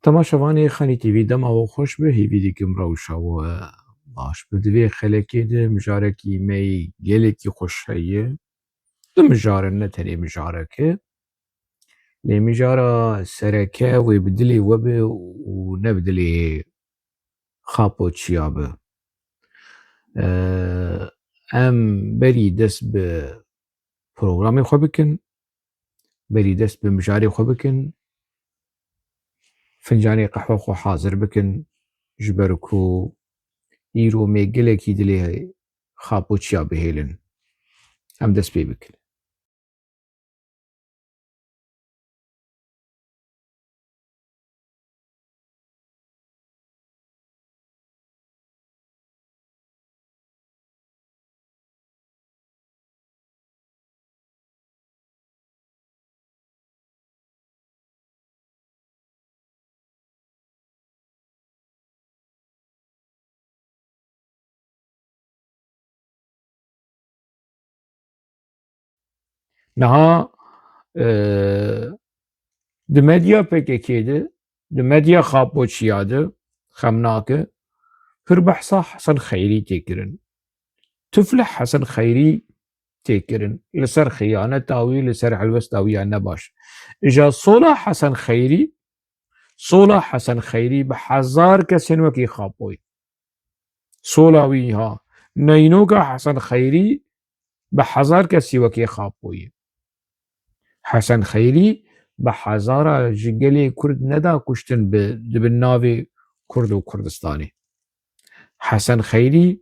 تەماشەوانی خانی تیڤی دەماوە خۆش بە هیڤیدێکم ڕەوشەوە باش بە divê xelekê de mijarekî me yê gelekî xweş heye di mijarin ne tenê mijareke lê mijara sereke wê bi dilê we be û ne bi dilê xapoçiya be. Em berî dest bi programê xwe bikin, berî dest bi mijarê xwe bikin, fincanê qehwe xwe hazir bikin ji ber ku îro me gelekî dilê xapoçiya bihêlin. Em dest pê bikin. Niha di medya PKK'ê de, di medya xapoçiya de xemnake pir behsa Hesan Xeyrî tê kirin. Tifleh Hesan Xeyrî tê kirin li ser xıyaneta wî, li ser helwesta wî ya nebaş. Ja sola Hesan Xeyrî, sola Hesan Xeyrî bi hezar kesên wekî xapoyî. Sola wî ha, neynoka Hesan Xeyrî bi hezar kesî wekî xapoyî. Hesan Xeyrî bi hezara ji gelê Kurd neda kuştin di bin navê Kurd û Kurdistanê. Hesan Xeyrî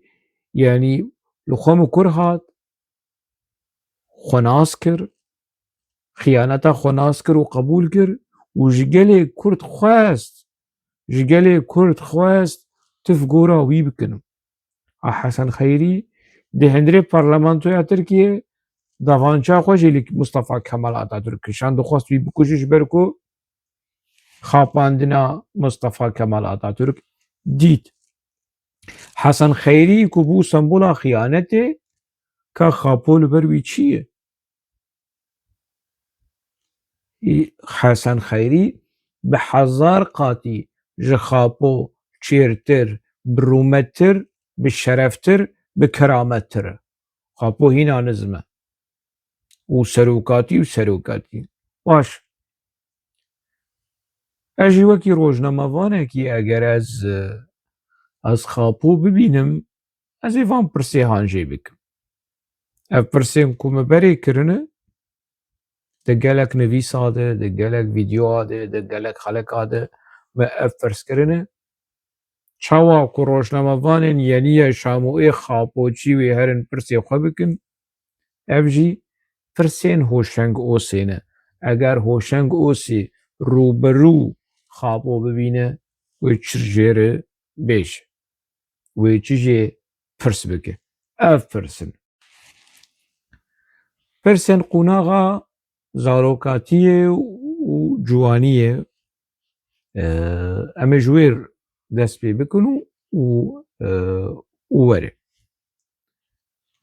yanî li xwe min kur hat, xwe nas kir, xıyaneta xwe nas kir û qebûl kir û ji gelê Kurd xwest, ji gelê Kurd xwest tif gora wî bikin. A Hesan Xeyrî di hundirê parlamentoya Tirkiyê davançeya xwe jî li Mustefa Kemal Atatürk kişand, dixwast wî bikuje ji ber ku xapandina Mustefa Kemal Atatürk dît. Hesan Xeyrî ku bû sembola xıyanetê, ka xapo li ber wî çi ye? Hesan Xeyrî bi hezar qatî ji xapo çêrtir, bi rûmettir, bi şereftir, bi keramettir e. Xapo hîna nizm e û serokatî û seroketî. Baş, ez jî wekî rojnamevanekî eger ez xapo bibînim, ez ê van pirsê hanjê bikim. Ev pirsên ku me berê kirine di gelek nivîsa de, di gelek vîdyoa de, di gelek xeleka de me ev pirs kirine, çawa ku rojnamevanên yeniya Şamûyê xapoçî wê herin pirsê xwe bikin, ev jî pirsên Hoşeng Osê ne. Eger Hoşeng Osê rûberû xapo bibîne, wê çi jêre bêje, wê çi jê pirs bike. Ev pirs in. Pirsên qunaxa zarokatiyê û ciwaniyê em ê ji wê dest pê bikin û were.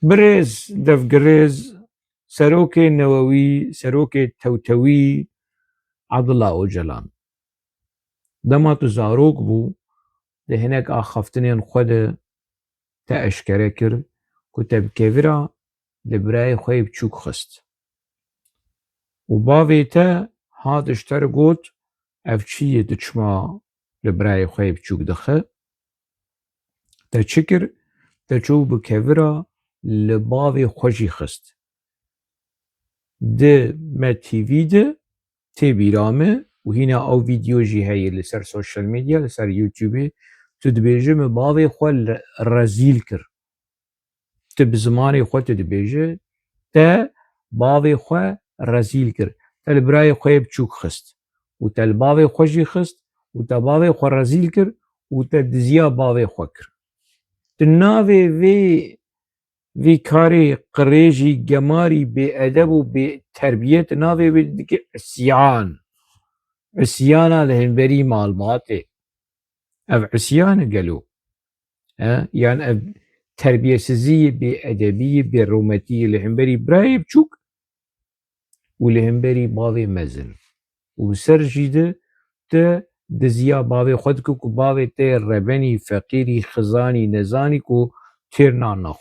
Birêz devgirêz Serokê Newewî, Serokê Tewtewî Abdullah Öcalan dema tu zarok bû, di hinek axaftinên xwe de te eşkere kir ku te bi kevîra li birayê xwe yê biçûk xist û bavê te hat ji te re got ev çi ye tu çima li birayê xwe yê biçûk dixe, te çi kir? Te çû bi kevîra li bavê xwe jî xist. Di me tîvî de tê bîra me û hîna ew vîdyo jî heye li ser social medya, li ser YouTubeê, tu dibêje min bavê xwe rezîl kir. Tu bi zimanê xwe tu dibêje te bavê xwe rezîl kir. Te li birayê xwe yê biçûk xist û te li bavê xwe jî xist û te bavê xwe rezîl kir û te diziya bavê xwe kir. Di navê vê karê qirêjî, gemarî, bêedeb û bêterbiyê di navê wê dike isyan. Isyana li hemberî malbatê. Ev isyan e gelo. Yan ev terbiyesiziyê, bêedebiyê, bêrûmetiyê li hemberî birayê biçûk û li hemberî bavê mezin û bi ser jî de te دزیا باوی خود کو باوی ته ربنی فقیری خزانی نزانی کو تیر نانخ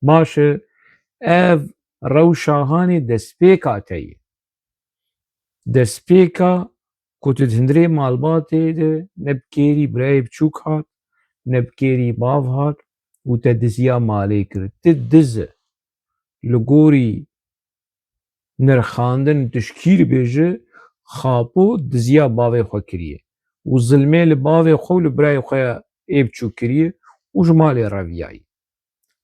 باشه اف روشاهانی دسپیکا تایی دسپیکا کو تدهندری مالباتی ده نبکیری برای بچوک هات نبکیری باو هات و تدزیا مالی کرد تدزه لگوری نرخاندن تشکیر بیجه خاپو دزیا باوی خو کریه و ظلمه لباوی خو لبرای خو ایب چو کریه و جمالی رویایی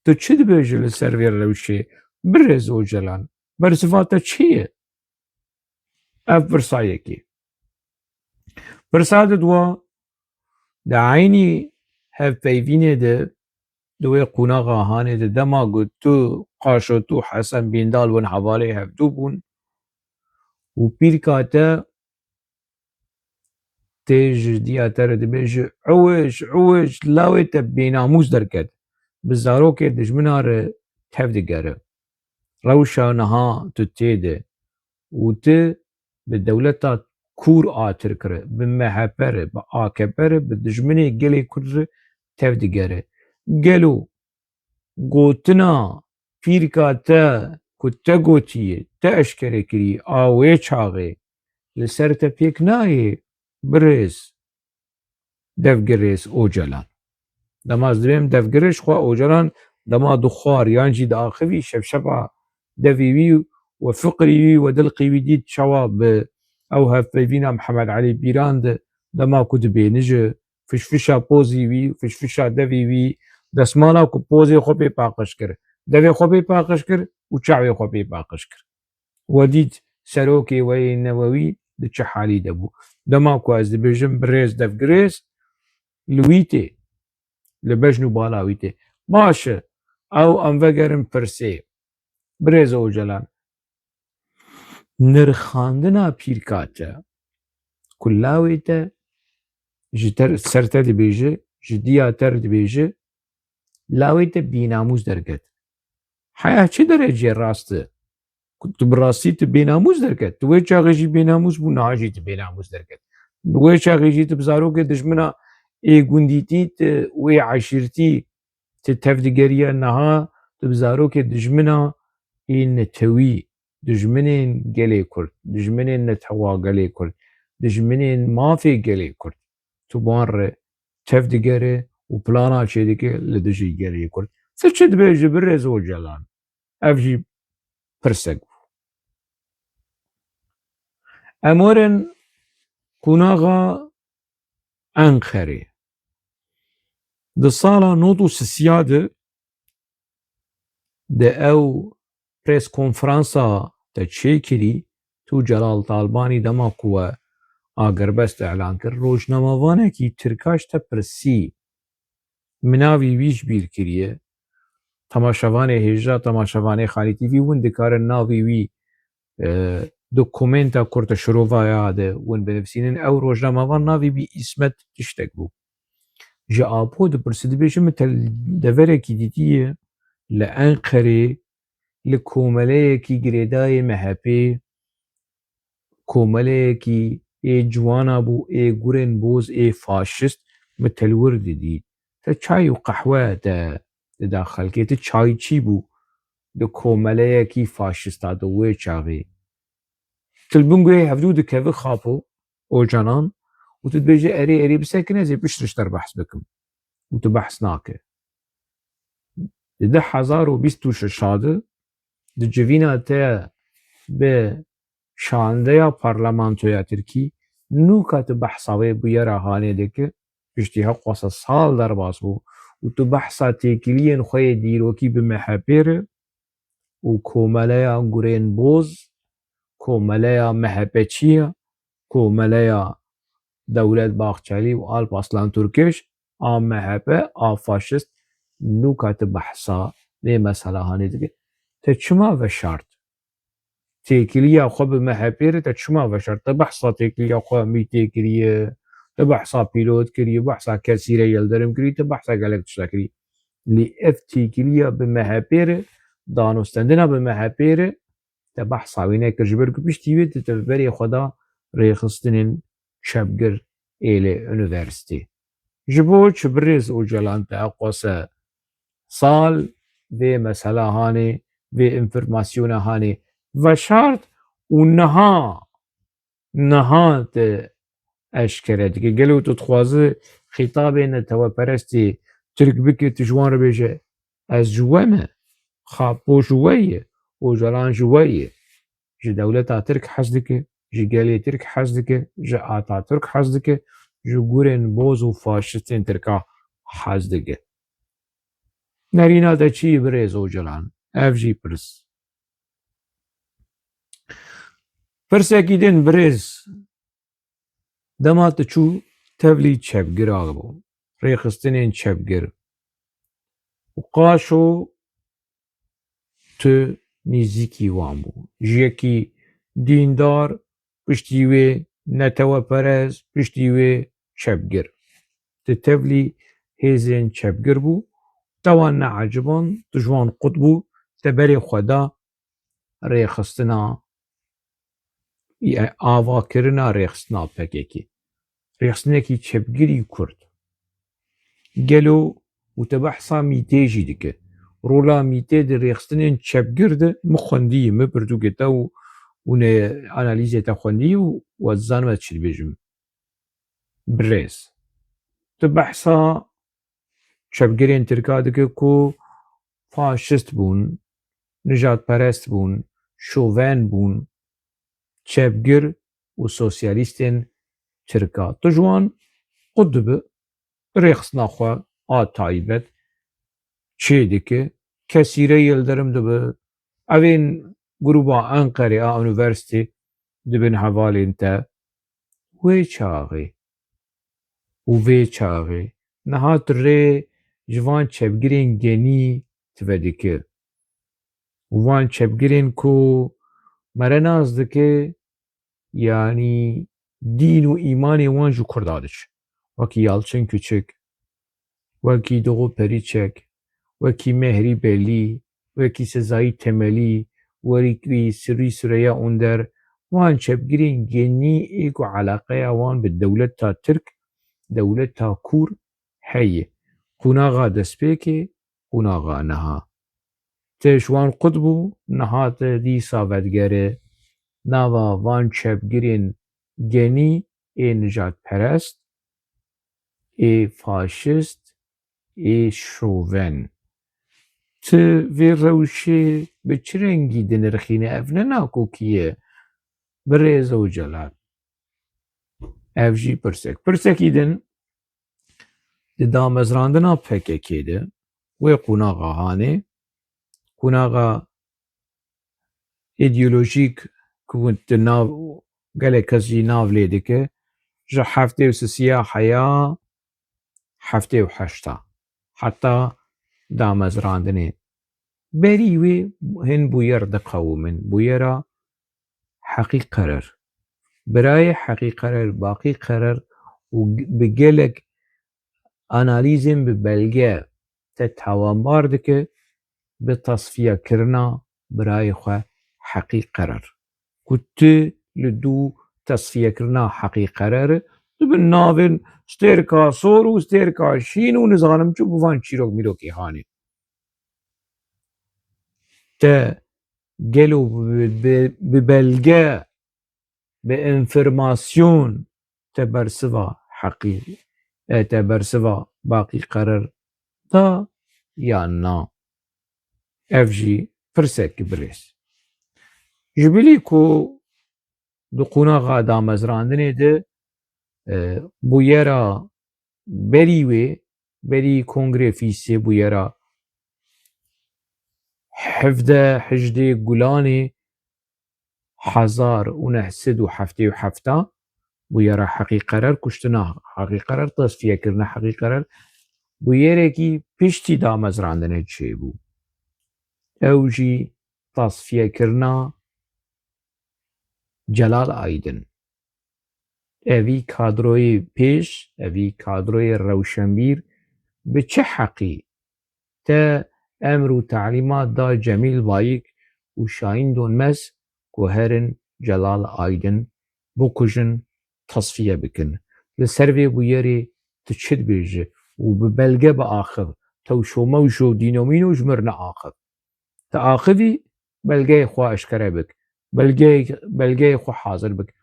تو چه دبیجه لسرویر روشه برز او جلان برزفاتا چیه؟ اف برسایه کی برساده دوا ده عینی هف پیوینه ده دوی قوناغا هانه ده دما گود تو قاشو تو حسن بیندال ون حواله هف دو بون و پیر کاته تيج دياتر دبيج عوج لاوي بيناموس دركت بالزاروك دجمنار تفدقر روشا نها تتيده وت بالدولة كور آتر كره بمحبر بآكبر بدجمني قلي كر تفدقر قلو قوتنا فيركا تا كتا قوتي تا اشكري كري آوي چاغي لسرتا بيك ناي برز devgirês ocalan. Dema ez dibêm devgirêj xwe ocalan dema dixwar yan jî diaxivî şevşeva devî wî we fiqrî wî we dilqî wî dît çawa bi ew hevpeyvîna Mihemed Elî Bîran de dema ku dibêne ji fişfişa pozî wî fişfişa devî wî desmala ku pozê xwe pê paqij kir devê xwe pê paqij kir û çavê xwe pê paqij kir we dît serokê wê Newewî di çi halî de bû dema ku ez dibêjim birêz devgirêz لویته لبجنو بالاویته باشه او ام وگرم پرسه برز او جلان نرخاندنا پیرکاته کلاویته جتر سرته دی بیجه جدیاتر دی بیجه لاویته بیناموز درگت حیا چه درجه راسته تو براستی تو بیناموز درگت تو چاقی جی بیناموز بو ناجی تو بیناموز درگت تو چاقی جی تو بزارو که دشمنا ای گوندیتیت وی عشیرتی تفدگریه نها تبزارو که دجمنا این نتوی دجمنین گلی کرد دجمنین نتوا گلی کرد دجمنین مافی گلی کرد تو بان ره تفدگره و پلانا چه دیگه لدجی گلی کرد سرچه دبیجه بره زو جلان افجی پرسگ امورن کناغا انخره ده سالا نوتو سسیاده ده او پریس کنفرانسا تا چه کری تو جلال طالبانی دما کوه آگربست اعلان کر روشنماوانه کی ترکاش تا پرسی مناوی ویش بیر کریه تماشاوانه هجا تماشاوانه خالی تیوی ون دکار ناوی وی دوکومنتا کرتا شروفا یاده ون بنفسینن او روشنماوان ناوی بی اسمت تشتک بو جا آبو ده پرسید بیشم تل دوره کی دیتیه لأنقره لکوملەیەکی گرێدایە مەهەپێ کۆمەلەیەکی ئێ جوانە بوو ئێ گورن بۆز ئێ فاشست متەلور دidî te çay û qehwe te dida xelkê tu çayçî bû di kômeleyekî faşista di wê çaxê tilbûngê hevdû dikeve xapo ocanan û tu dibêje erê bisekin ez ê piştî te behs bikim û tu behs nake di 2026 de di civîna te bi şandeya parlamentoya Tirkî nûka tu behsa wê bûyera hanê dike piştî heqwasa sal derbas bû û tu behsa têkiliyên xwe yê dîrokî bi MHP re û komeleya gurên boz komeleya MHPçî ya komeleya Dewlet Bahçelî û Alparslan Türkeş a MHP a faşist nûka tu behsa vê mesela hanê dike te çima veşart têkiliya xwe bi MHP re te çima veşart te behsa têkiliya xwe mîtê kiriye te behsa pîlot kiriye behsa kesîre yelderim kirî te behsa gelek tişta kirî lê ev têkiliya bi MHP re danûstendina bi MHP re te behsa wê nekir ji ber ku piştî wê tu te bi berê xwe da rêxistinên çepgir êlê üniversitê. Ji bo çi birêz Ocalan te qose sal vê mesela hanê vê informasyona hanê veşart û niha te eşkere dike. Gelo tu dixwaze xîtabê neteweperestê Tirk bike tu ji wan re bêje ez ji we me, Xapoş ji we ye, Ocalan ji we ye. Ji dewleta Tirk hez dike, ji gelê Tirk hez dike, ji Atatürk hez dike, ji gurên boz û faşîstên Tirka hez dike. Nerîna te çi yê birêz Ocalan? Ev jî pirs. Pirsekî din birêz dema tu çû tevlî çepgira bû, rêxistinên çepgir. Qaşo tu nêzîkî wan bû. Ji yekî dîndar, piştî wê neteweperest, piştî wê çepgir. Tu tevlî hêzên çepgir bû, te wan neeciband, tu ji wan qut bû, te berê xwe da rêxistina avakirina rêxistina PKK. Rêxistinekî çepgirî Kurd. Gelo û te behsa mîtê jî dike. Rola mîtê di rêxistinên çepgir de min xwendiyî, min pirtûkê te û analîzê te xwendiyî û we dizanime çi dibêjim. Birêz. Tu behsa çepgirên Tirka dike ku faşîst bûn, nijadperest bûn, şoven bûn, çepgir û sosyalîstên Tirka. Tu ji wan qut dibe, rêxistina xwe a taybet çê dike, Kesîre Yıldırım dibe, evên grûpa Enqerê a üniversitê dibin hevalên te. Wê çaxê û vê çaxê niha tu rê ji van çepgirên genî tive dike. Van çepgirên ku merenaz dike yanî dîn û îmanê wan ji Kurda diçe. Wekî Yalçın Küçük, wekî Doğu Perinçek, wekî Mehrî Belî, wekî Sezai Temelî, wekî Sirrî Süreyya Önder, wan çepgirên genî ê ku eleqeya wan bi dewleta Tirk, dewleta Kûr heye. Qunaxa destpêkê, qunaxa niha. Te ji wan qut bû, niha te dîsa vedgerê nava van çepgirên genî ê nijadperest, ê faşîst, ê şoven. Tu vê rewşê bi çi rengî dinirxîne? Ev ne nakokî ye? Birêz Ocalan. Ev jî pirsek. Pirsekî din di damezrandina PKK'ê de wê qunaxa hanê, qunaxa îdeolojîk ku di nav gelek kes jî nav lê dike, ji heftê û sisiya heya heftê û heşta. Heta damezrandinê. Berî wê hin bûyer diqewîmin. Bûyera Heqî Qerer. Birayê Heqî Qerer, Baqî Qerer û bi gelek analîzên bi belge te tawanbar dike bi tasfiyekirina birayê xwe Heqî Qerer. Ku tu li dû tasfiyekirina Heqî Qererê dibin navên stêrka sor û stêrka şîn û nizanim çi bi van çîrok mîrokê hanê. Te gelo bi belge, bi enformasyon te bersiva Heqî te bersiva Baqî Qerer da yan na? Ev jî pirsekî birêz. Ji bilî ku di qunaxa damezrandinê de bûyera berî wê, berî Kongrê Fîsê bûyera 17-18 Gulanê 1977 bûyera Heqî Qerer, kuştina Heqî Qerer, tasfiyekirina Heqî Qerer bûyerekî piştî damezrandinê çêbû. Ew jî tasfiyekirina Celal Aydin. Evî kadroyê pêş, evî kadroyê Rewşenbîr bi çi heqî te emr û telîmat da Cemîl Bayik û Şahîn Donmez ku herin Celal Aydin bikujin, tasfiye bikin. لسر وی بویری تو چید بیجه و ببلگه با آخر تو شوموش و دینامینوش مرن آخر تا آخری بلگه خواه اشکره بک بلگه خواه حاضر بک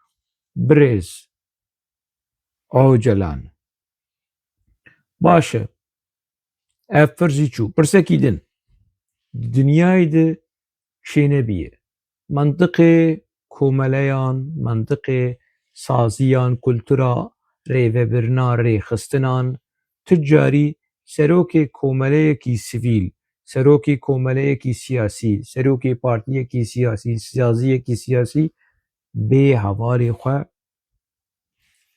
برز عاجلان باشه افرزی چو پرسکی دن دنیای ده چینه بیه منطق کوملیان منطق سازیان کلتورا ریوه برنا ری خستنان تجاری سروک کومله کی سیویل سروک کومله کی سیاسی سروک پارتی کی سیاسی سیاسی کی سیاسی به حوالي خو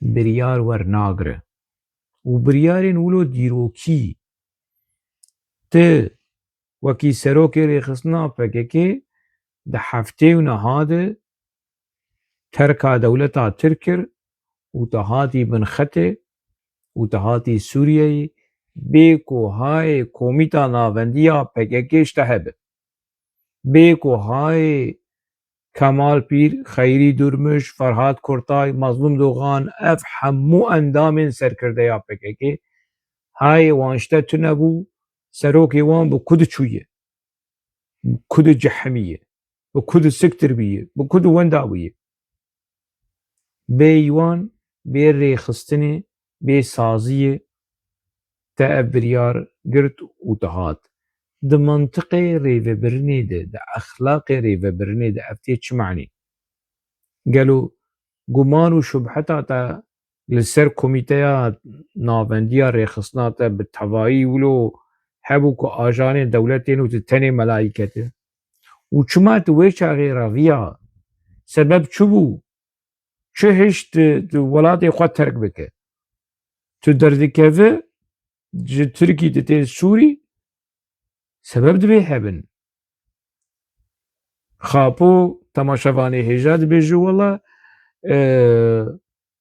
بريار ورناغره وبريارين ولو ديروكي ت وكي سروكي ريخصنا بككي ده حفتي ونهاد تركا دولتا تركر وتهاتي بنخته وتهاتي سوريا بيكو هاي كوميتا نافنديا بككي اشتهب بيكو هاي کمال پیر خیری درمش فرهاد کرتای مظلوم دوغان اف همو اندام سرکرده یا پککی های وانشته تو نبو سروکی وان بو کد چویه بو کد جحمیه بو کد سکتر بیه بو کد ونداویه به ایوان به ریخستنه به سازیه تا ابریار گرد و تهات ده منطق ريفه برني ده اخلاق ريفه برني ده افتي چه معني قالوا گمان و شبهتا تا لسر كوميتيا نافنديا ريخصناتا بالتوائي ولو هبو كو آجان دولتين و تتني ملايكته و چما تويشا غير غيا سبب چبو چه هشت ولاتي خواه ترك بك تو دردكوه تركي تتين سوري سبب دبي هبن خاپو تماشاوانی هجاد بیجو والله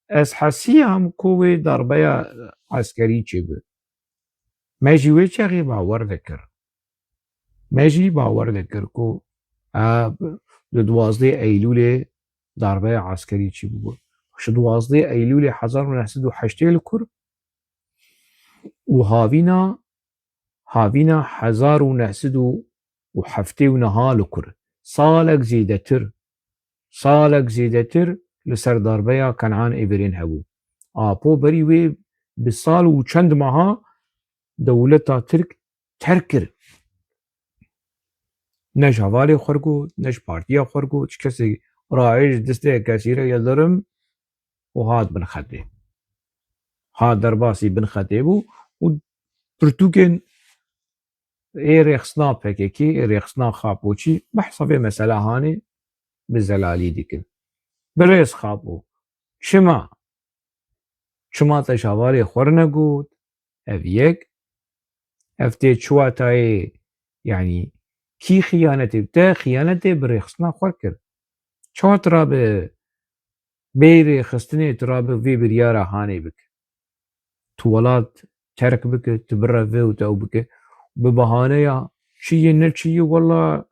از حسی هم کوی ضربه عسکری چی بود ماجی وی چاقی باور دکر ماجی باور دکر کو دو 12 ایلول ضربه عسکری چی بود ش 12 ایلول 1908 لکر و هاوینا 1907 لکر سالك زيدتر لسر ضربيا كنعان ايفرين هبو آپو بري وي بالصال و چند ماها دولتا ترك تركر نش هوالي خورگو نش پارتيا خورگو چه کسی رائج دسته كثيرة يلدرم و هاد بن خده هاد درباسي بن خده بو و پرتوكن اي ريخصنا PKK اي ريخصنا خاپوچي بحصة مسألة هاني بزلالي ديكن بريز خابو شما تشاوالي خورنگود اف يك افتي چواتاي يعني كي خيانتي بتا خيانتي بريخصنا خوركر چوات رابه بيري خستني ترابه في بريارة هاني بك توالات ترك بك تبرا في وتاو بك ببهانيا شي نرشي والله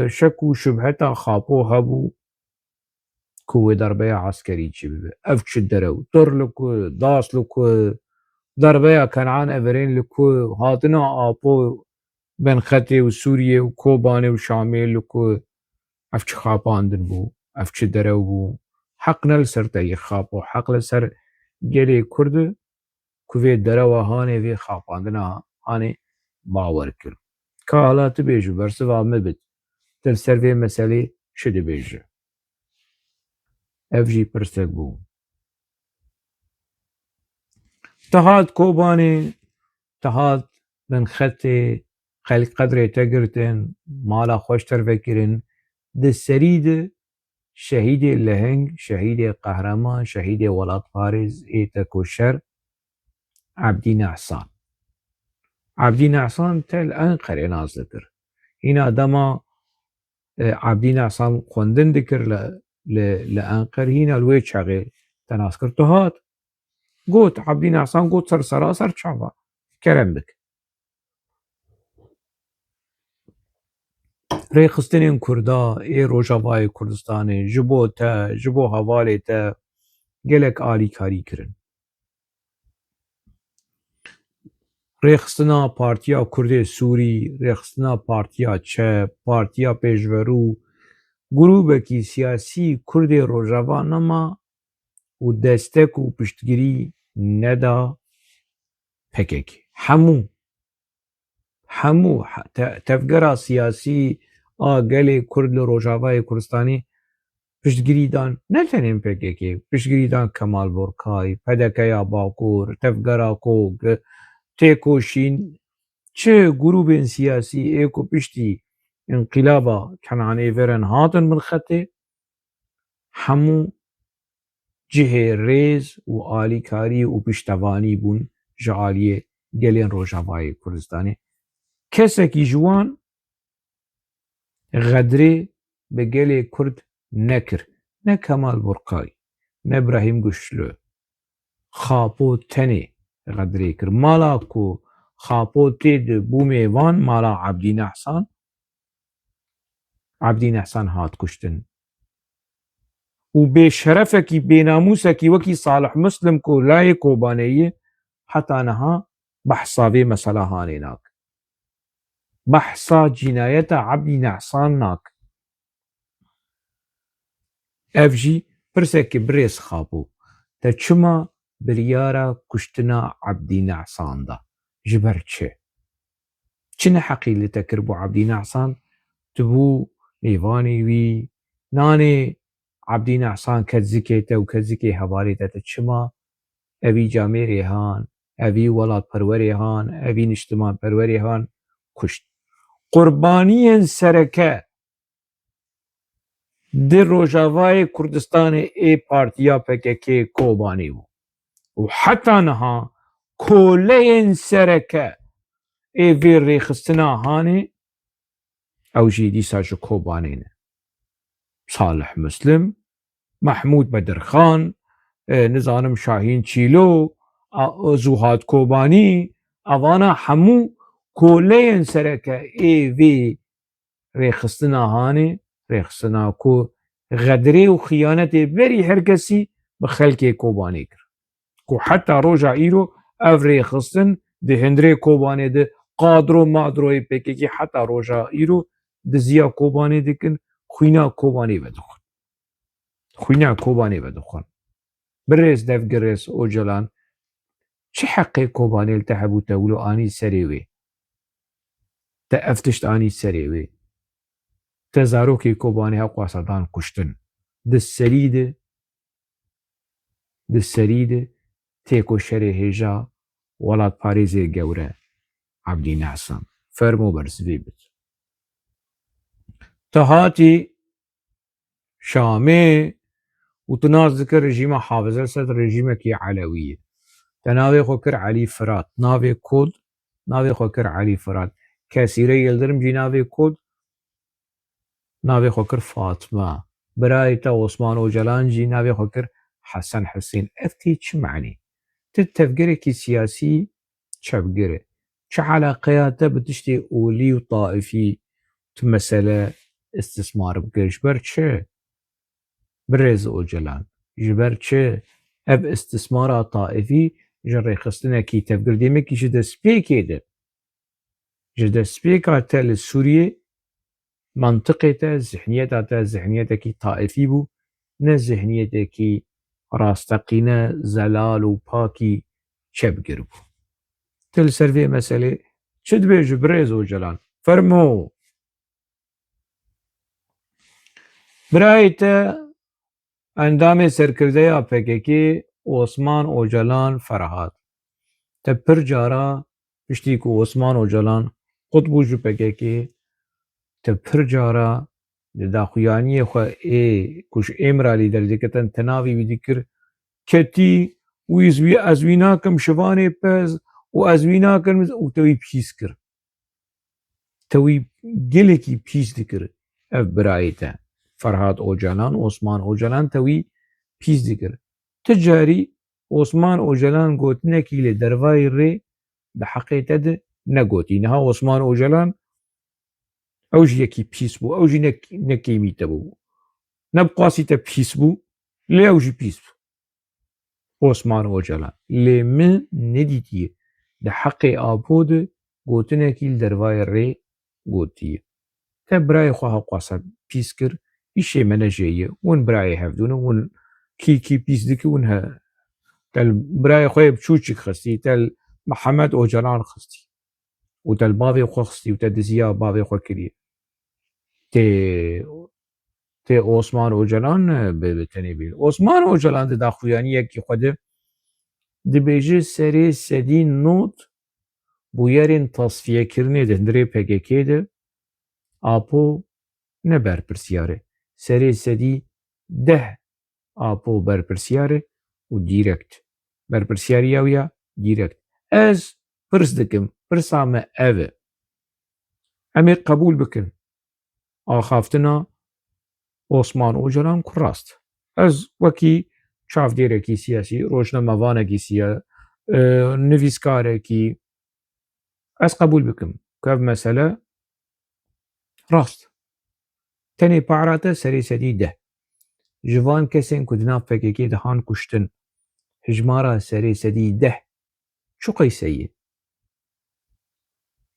شكو شبهتا خابو هبو كو ضربه عسكري چی ببه اف چه درو در لکو داس لکو ضربه کنعان افرین لکو هاتنا آپو بن خطه و سوریه و کوبانه و شامه لکو اف چه خاپاندن بو اف چه درو بو حق نل سر تایی خاپو حق لسر گلی کرد کوی درو هانه وی خاپاندنا هانه باور کرد که حالات بیجو برسه وامه بید در سر وی مسئله شده بیجو اف جي پرسك بو تهات كوباني تهات من خطي خلق قدري تقرتن مالا خوشتر فكرن ده سريد شهيد اللهنگ شهيد قهرمان شهيد ولاد فارس ايتا كوشر عبدي نعسان تل انقر ناز ذكر هنا دما عبدي نعسان خوندن ذكر لأنقر هنا الويت شغل تناسكر تهات قوت عبدي نعسان قوت سر شعبا كرم بك ريخستنين كردا اي روجاواي كردستاني جبو هوالي تا قلق آلي كاري كرن رێخستنا پارتیا کوردێ سووری، رێخستنا پارتیا چەپ، پارتیا پێشڤەرû، گروپێکی سیاسی کوردê Rojava nema û destek û piştgirî neda PKK. Hemû tevgera siyasî a gelê Kurd li Rojavayê Kurdistanê piştgirî dan ne tenê PKK, piştgirî dan Kemal Borkay, Pedekeya Bakur, Tevgera Kok, Têkoşîn, çi grûpên siyasî ê ku piştî înqîlaba Kenanêveran hatin bin xetê, hemû cihê rêz û alîkarî û piştevanî bûn ji aliyê gelên Rojavayê Kurdistanê. Kesekî ji wan xedrê bi gelê Kurd nekir. Ne Kemal Borkay, ne Brahîm Güçlü. Xapo tenê xedrê kir. Mala ku Xapo tê di bûmê wan mala Abdînehsan hat kuştin. û bêşerefekî bênamûsekî wekî Salih Muslim ku layê Kobaniyê heta niha behsa vê mesela hanê nak. Behsa cinayeta Abdînehsan nak. Ev jî pirsekî birêz Xapo. Te çima biryara kuştina Abdînehsan da? Ji ber çi? Çi neheqî li te kir bo Abdînehsan? Tu bû mêvanê wî, nanê Abdînehsan ket zikê te û ket zikê hevalê te, te çima evî camêrê han, evî welatperwerê han, evî niştimanperwerê han kuşt? Qurbaniyên sereke di Rojavayê Kurdistanê ê partiya PKK Kobanî bû. û heta niha koleyên sereke ê vê rêxistina hanê ew jî dîsa ji Kobanê ne. Salih Muslim, Mahmûd Bedirxan, nizanim Şahîn Çîlû, Zuhat Kobanî, evana hemû koleyên sereke ê vê rêxistina hanê, rêxistina ku xedrê û xiyanetê berî her kesî bi xelkê Kobanî kir. Ku heta roja îro ev rêxistin di hindirê Kobanê de qadro madroyê PKK heta roja îro di ziya Kobanê dikin, xwîna Kobanê vedixwin. Xwîna Kobanê vedixwin. Birêz Devgirêz Ocalan, çi heqê Kobanê li te hebû te wilo anî serê wê? Te ev tişt anî serê wê. Te zarokê Kobanê heqwasa dan kuştin. Di serî de têkoşerê hêja welatparêzê gewre Abdînehsan. Fermo bersivê bit. Te hatî Şamê û tu nas dikir rejîma Hafız Esed rejîmekî Elewî ye. Te navê xwe kir Elî Firat, navê kod navê xwe kir Elî Firat. Kesîre Yıldırım jî navê kod navê xwe kir Fatma. Birayê te Osman Ocalan jî navê xwe kir Hesen Hüseyn. Ev tê çi menî? Ti tevgerekî siyasî çevgir e. Çi eleqeya te bi tiştê olî û taifî tu mesele istismar bikir? Ji ber çi? Birêz Ocalan, ji ber çi? Ev istismara taifî ji rêxistinekî tevgirdêmekî ji destpêkê de. Ji destpêka te li Sûriyê mantiqê te, zihniyeta te zihniyetekî taifî bû, ne zihniyetekî rasteqîne, zelal û pakî çevgir bû. Tu li ser vê meselê çi dibêjî birêz Ocalan? Fermo. Birayê te endamê serkirdeya PKK Osman Ocalan Ferhat. Te pir cara piştî ku Osman Ocalan qut bû ji PKK, te pir cara di daxuyaniyê xwe ku ji Êmiralî derdikitin te navê wî dikir ketî û ez wî nakim şivanê pez û ez wî nakim û te wî pîs kir. Te wî gelekî pîs dikir. Ev birayê te Ferhat Ocalan, Osman Ocalan te wî pîs dikir. Ti carî Osman Ocalan gotinekî li dervayê rê di heqê te de negotî. Niha Osman Ocalan ew jî yekî pîs bû, ew jî nekêmî te bû. Nebixwasî te pîs bû, lê ew jî pîs bû. Osman Ocalan. Lê min nedîtiye ده حقی آبو ده گوتنه کیل دروای ری گوتیه تا برای خواه قاسم پیس کر ایشه منجیه ون برای هفدونه ون کی پیس دکی ون ها تل برای خواه بچوچک خستی تل محمد اوجلان خستی و تل باوی خواه خستی و تل دزیا باوی خواه کریه تی عثمان اوجلان به تنی بیل عثمان اوجلان ده داخویانی یکی خوده ده بیجه سری سدی نوت بویرین تصفیه کرنه ده هندره پگکی ده آپو نه برپرسیاره سری سدی 10 آپو برپرسیاره و دیرکت برپرسیاری یا دیرکت از پرس دکم پرسامه اوه امی قبول بکن آخافتنا عثمان اوجلان کراست از وکی چاودیرکی سیاسی روشنموانکی سیاسی نویسکارکی از قبول بکم که مسئله راست تنی پاراته سری سدی 10 جوان کسین کدنا پککی دهان کشتن هجمارا سری سدی 10 چو قیسیه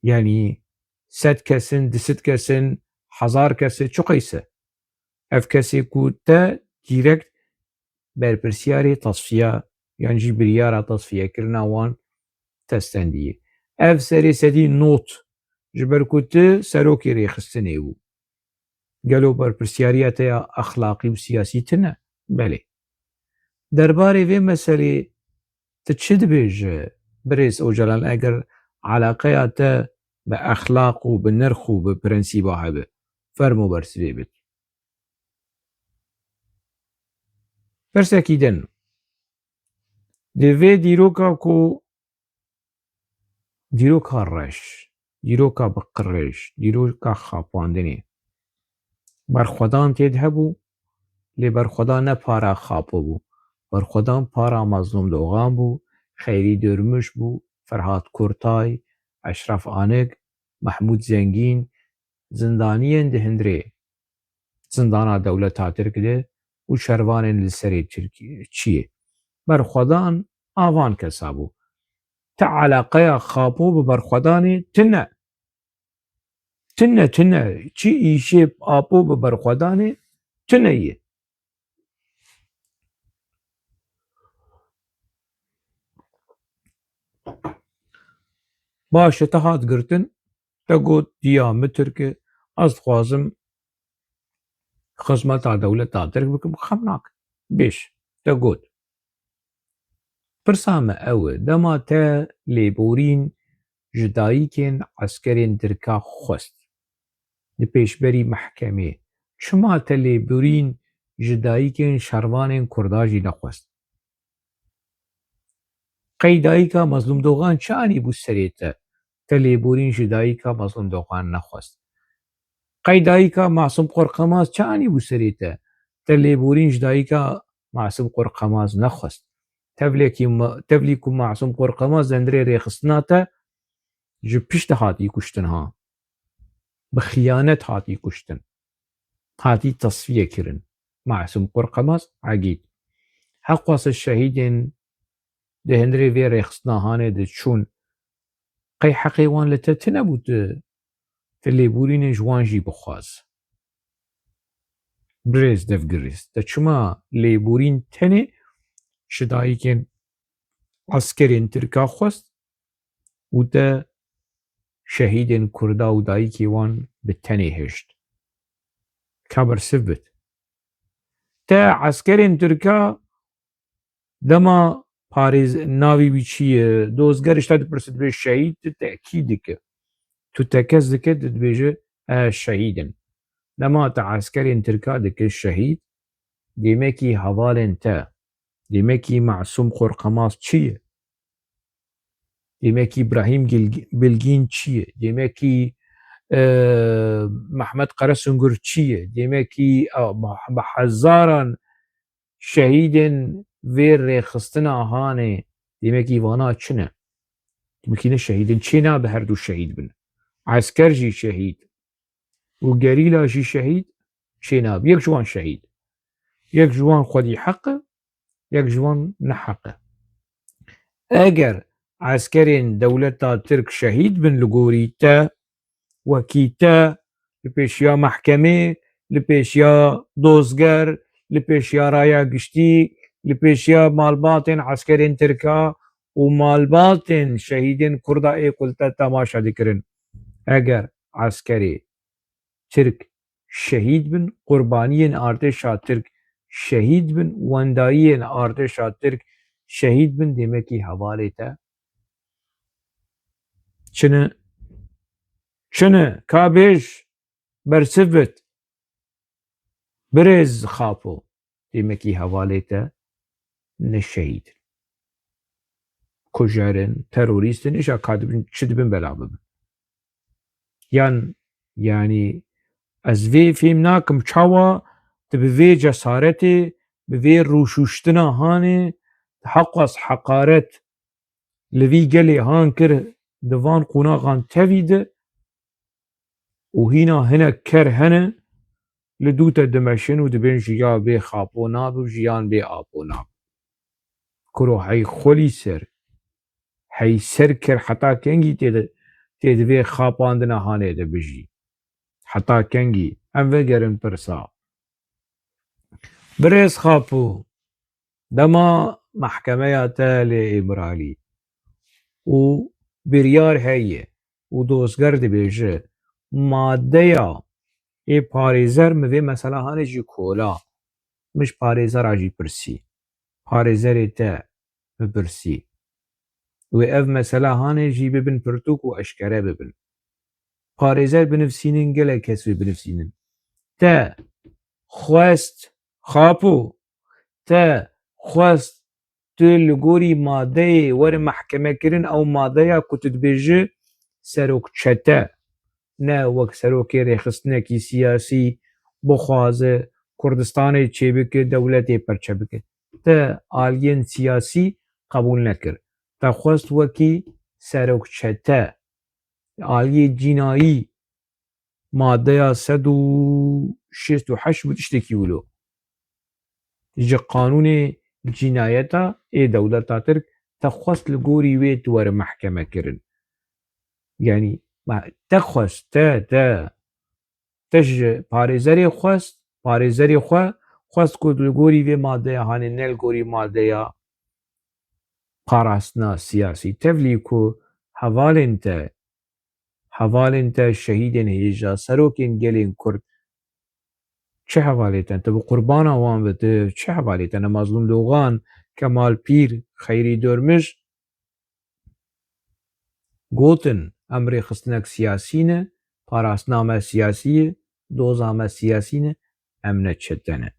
یعنی 100 کسین 200 کسین 1000 کسی چو قیسه اف کسی کوتا دیرکت برپرسیاری تصفیه یعنی جی بریارا تصفیه کرنا وان تستندیه اف سری سدی نوت جبر کوتا سروکی ریخستنه بو گلو برپرسیاریت اخلاقی و سیاسی تنه بله درباره وی مسئله تچد بیج بریز اوجلان اگر علاقه تا به اخلاق و به نرخ و به پرنسیبا هبه فرمو برسوی بید برسکیدن دوی دیروکا کو دیروکا رش دیروکا بقرش دیروکا خاپاندنی برخودان تید هبو لی برخدا نه پارا خاپو بو برخودان پارا مظلوم دوغان بو خیری درمش بو فرهاد کورتای اشرف آنگ محمود زنگین زندانیان ده هندره زندانا دولت تاتر کده و شروان لسری چیه برخودان آوان کسابو تا علاقه خاپو برخودان تنه چی ایشه آپو برخودان تنه یه باشه تا هات گرتن تا گوت دیامتر که از خوازم خزمت دولت تاتر بکم خمناک بیش تا گوت پرسامه اوه دما تا لیبورین جدایی کن عسکرین ترکا خوست دی پیشبری محکمه چما تا لیبورین جدایی کن شروان کرداجی نخوست قیدایی که مظلوم دوغان چانی بو سریتا تا لیبورین جدایی که مظلوم دوغان نخوست قیدایی که معصوم قرقماز چانی بو سریتا تا لیبورین جدایی که معصوم قرقماز نخوست تبلیکو معصوم قرقماز زندره ریخستناتا جو پیشت هاتی کشتن ها بخیانت هاتی کشتن هاتی تصفیه کرن معصوم قرقماز عقید حق واس الشهيدين ده هندري في ريخصناهانه ده چون قي حقيوان لتتنبوت تلي بورين جوانجي بخواز بريز دف گريز ده چما ليبورين تنه شدايكين عسكرين تركا خواست و ده شهيدين كردا و دايكي وان بالتنه هشت كابر سبت تا عسكرين تركا دما پاریز ناوی بی چیه دوزگرش تا پرسید به شهید تأکید که تو تکز که دبیجه شهیدن دما تا عسکرین ترکا دکه شهید دیمکی حوالن تا دیمکی معصوم قرقماز چیه دیمکی ابراهیم بلگین چیه دیمکی محمد قرسنگر چیه دیمکی بحزاران شهیدن ویر ریخستن آهانه دیمکی وانا چنه دیمکی نه شهیدن چینا به هر دو شهید بن عسکر جی شهید و گریلا جی شهید چینا یک جوان شهید یک جوان خودی حقه یک جوان نه حقه اگر عسكرين دولتا ترك شهيد بن لغوري تا وكي تا لبيشيا محكمة لبيشيا دوزگر لبيشيا رايا قشتي لبيشيا مالباتن عسكرين تركا ومالباتن شهيدين كردا اي قلتا تماشا ذكرن اگر عسكري ترك شهيد بن قربانيين ارتشا ترك شهيد بن وندايين ارتشا ترك شهيد بن دمكي حوالتا چنه كابيش برسفت برز خافو دمكي حوالتا نشهيد كجارن تروريستن ايش اكادبن چدبن بلابن يعني از وی فیلم ناکم چاوا تبوی جسارتی بوی روشوشتنا هانه حق از حقارت لوی گلی هان کر دوان قوناغان تاویده و هینا هنه کر هنه لدوتا دمشن و دبین جیا بی خاپو ناب و جیان بی آپو ناب کرو حی خولی سر حی سر کر حتا کنگی تید بی خاپاندنا هانه ده بجی حتا کنگی ام وگرن پرسا برز خاپو دما محكمة تالي إبرالي و بريار هي و دوزگر دي بيجه ماديا اي پاريزر موي مثلا هاني جي كولا مش پاريزر عجي برسي پاريزر تا ببرسي و اف مثلا هاني جي ببن پرتوك و اشكره ببن پاريزر بنفسينن گله كسوي بنفسينن تا خواست خاپو تا خواست تو لگوری ماده ور محکمه کرن او ماده یا کتد بیجه سروک چته نه وک سروکی ریخستنه کی سیاسی بخوازه کردستان چه بکه دولتی پرچه بکه تا آلین سیاسی قبول نکر تا خواست وکی سروک چته آلی جنایی ماده یا 168 بود اشتکی ولو جه قانون جنایتا ای دولتا ترک تخواست لگوری ویت ور محکمه کرن يعني تخواست تش پاريزري خواست کد لگوری وی ماده هاني نل گوری ماده یا پاراستنا سیاسی تفلی کو حوالن تا شهیدن هیجا سروکین گلین کرد چه حوالیتن تبو قربان وان بده چه حوالیتن مظلوم لوغان کمال پیر خیری دورمش گوتن امر خستنک سیاسینه پاراستنامه سیاسیه دوزامه سیاسینه امنه چتنه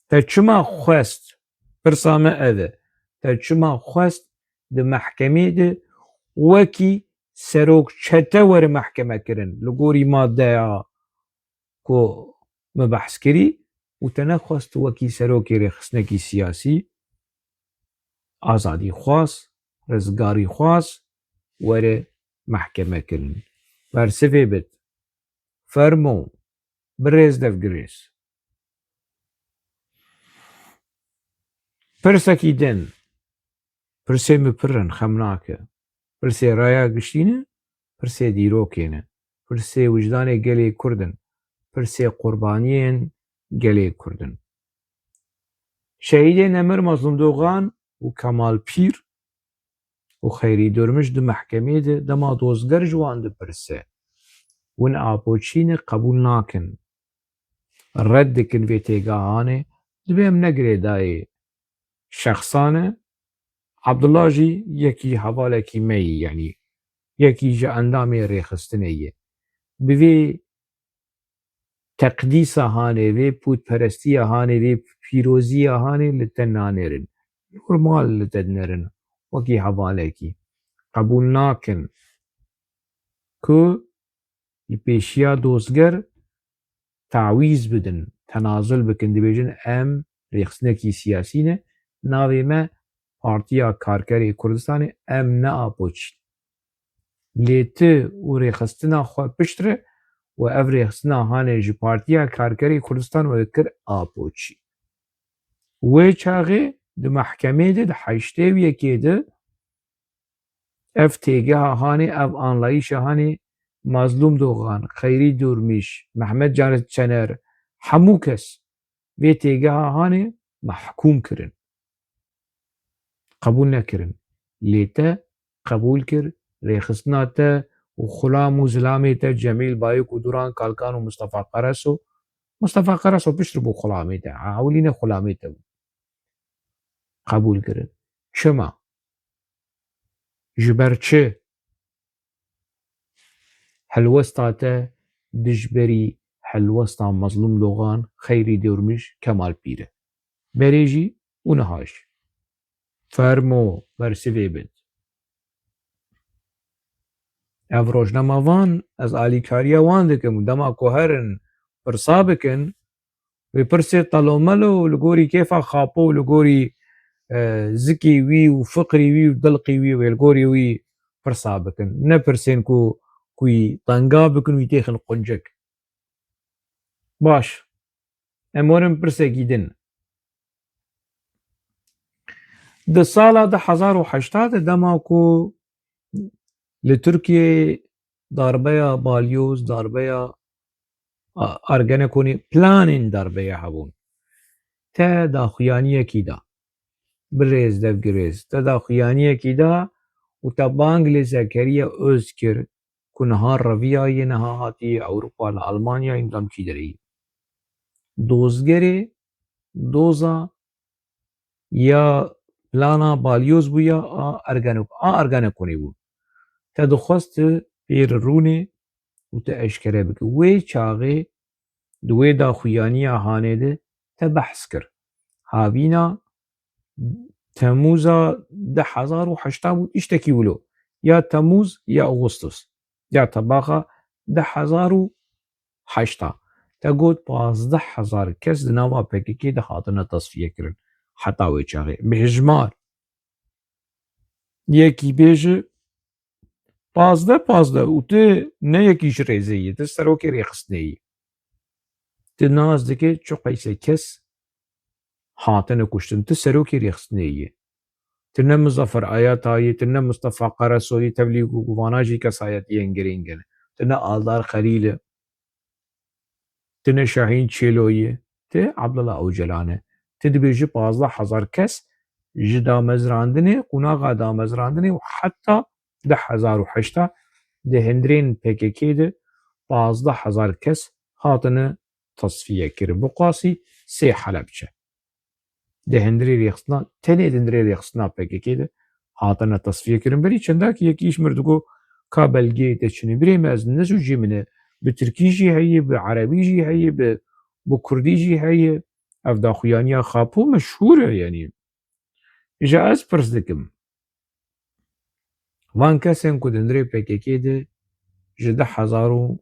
تا چما خواست پرسامه اوه تا چما خواست ده محکمه ده وکی سروک چته ور محکمه کرن لگوری ماده یا کو مبحث کری و تنخواست وکی سروکی رخصنکی سیاسی آزادی خواست رزگاری خواست ور محکمه کرن برسفه بد فرمو برز دف گریس پرسکی دن پرسه مپرن خمناکه پرسه رایا گشتینه پرسه دیروکینه پرسه وجدان گلی کردن پرسه قربانیین گلی کردن شهید نمر مظلوم دوغان و کمال پیر و خیری دورمش ده محکمه ده دما دوزگر جوان ده پرسه ون آپوچین قبول ناکن رد کن وی تیگاهانه دبیم نگره دای شخصانه عبدالله جی یکی حواله کی می یعنی یکی جا اندامی ریخستنه یه بوی تقدیس هانه وی پود پرستی هانه وی پیروزی هانه لتن نانرن نورمال لتن نرن وکی حواله کی قبول ناکن که پیشیا دوزگر تعویز بدن تنازل بکن دی بیجن ام ریخستنکی سیاسی نه ناوی ما پارتیا کارکری کردستان ام نه آپوچ لیته و ریخستنا خواه پشتره و اف ریخستنا هانه جی پارتیا کارکری کردستان و دکر آپوچی و چاقه ده محکمه ده حیشته و یکی ده اف تێگەها هانێ ev anlayışa هانێ مازلوم دۆغان خەیری دوورمیش محمەد جارت چەنەر هەموو کەس vê têgeha hanê mehkûm kirin qebûl nekirin lê te qebûl kir rêxistina te û xulam û zilamê te Cemîl Bayik û Duran Kalkan û Mustefa Qereso piştre bû xulamê te ewilîne xulamê te bû qebûl kirin çima ji ber çi helwesta te dijberî helwesta mezlûm logan xeyrî dewrmiş Kemalpîr e berê jî û niha jî fermo bersivê bid ev rojnama van ez alîkariya wan dikim dema ku herin pirsa bikin wê pirsê telomelo li gorî kêfa xapo li gorî zikê wî û fiqrê wî û dilqê wî wê li gorî wî pirsa bikin ne pirsên ku wî tenga bikin wî têxin quncik baş em werin pirsekî din di sala 2008 de dema ku li Tirkiyeyê darbeya balyoz darbeya Ergenekonê planên darbeyê hebûn te daxuyaniyekî da birêz devgirêz te daxuyaniyekî da û te bang lê Zekeriya Öz kir ku niha reviyayê niha hatiye Ewropa li Almanyayê demçî derê dozgerê doza ya plana balyoz bû ya a Ergenekonê bû te dixwest tu pêr rûnê û tu eşkere bikî wê çaxê di wê daxuyaniya hanê de te behs kir havîna Temûza 2008 bû tiştekî wilo ya Temûz ya Augustus ya tebaxa 2008 te got 15,000 kes di nava PKK de hatine tasfiyekirin heta wê çaxê bihêjmar yekî bêje 15 û tu ne yekî ji rêzê yî tu serokê rêxistinê yî tu nas dikî çi qeyse kes hatine kuştin tu serokê rêxistinê yî tu ne Muzaffer Ayata yî tu ne Mustefa Qereso yî tevlî ku vana jî kesayetiyên girîng in tu ne Aldar Xelîl î tu ne Şahîn Çêlo yî tu Abdullah Öcalan e tu dibêjî 15,000 kes ji damezrandinê qunaxa damezrandinê û heta 2008 di hindirên PKK de 15,000 kes hatine tasfiyekirin bi qasî 3 Helepçe di hindirê rêxistina tenê di hindirê rêxistina PKK de hatine tasfiyekirin berî çendakî yekî îş mir digot ka belgeyê te çûne birê me ez nezûcî min e bi Tirkî jî heye bi Erebî jî heye bi Kurdî jî heye ev daxuyaniya xapo meşhûr e yenî ji ez pirs dikim van kesên ku di hindirê PKK de ji 2000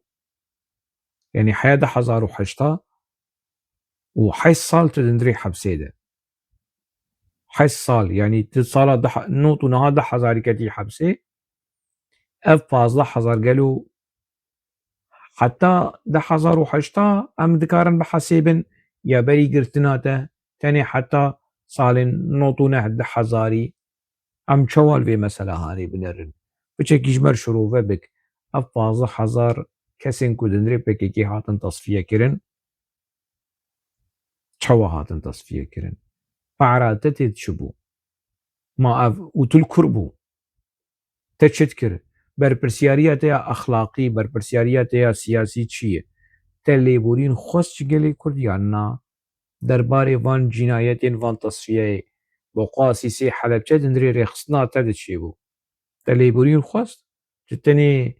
yani heya 2008 û 8 sal tu di hindirê hebsê de 8 sal yani tu sala not û niha 10,000 ketî hebsê ev 15,000 gelo heta 2008 em dikarin bihesêbin ya berî girtina te tenê heta salên not û neh 10,000 em çawa li vê mesela hanê binerin biçekî ji ber şirove bik ev 15,000 kesên ku di hindirê PKK hatin tasfiyekirin çawa hatin tasfiyekirin para te tê çi bû ma ev û tu li kur bû te çi dikir berpirsyariya te ya exlaqî berpirsyariya te ya siyasî çi ye te lêborîn xwest ji gelê Kurd yan na derbarê van cinayetên van tasfiyeyê bi qasî 3 Helepçe di hindirê rêxistina te de çêbû te lêborîn xwest tu tenê